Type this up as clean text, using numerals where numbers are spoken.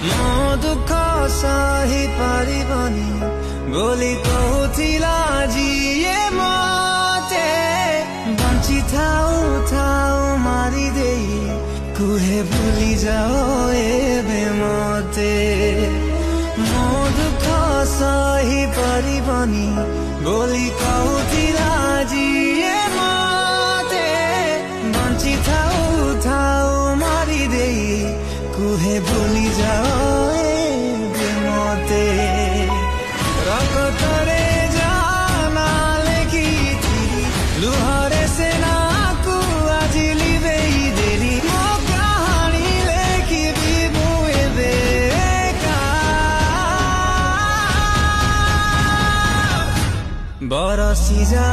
ମୋ ଦୁଃଖ ସହି ପାରିବନି ବୋଲି କହୁଥିଲା ଯିଏ ମତେ ବଞ୍ଚିଥାଉ ଥାଉ ମାରି ଦେଇ କୁହେ ଭୁଲି ଯାଅ ଏବେ ମତେ ମୋ ଦୁଃଖ ସହି ପାରିବନି ବୋଲି କହୁଥିଲା ଯିଏ ମତେ ବଞ୍ଚିଥାଉ ଥାଉ ମାରି ଦେଇ କୁହେ ଭୁଲି ଯାଅ ଏବେ ମତେ ରକ୍ତରେ ଜାନା ଲେଖିଥିଲି ଲୁହରେ ସେନାକୁ ଆଜି ଲିଭେଇ ଦେଲି ମୋ କାହାଣୀ ଲେଖିବି ମୁଁ ଏବେ ବରସି ଯା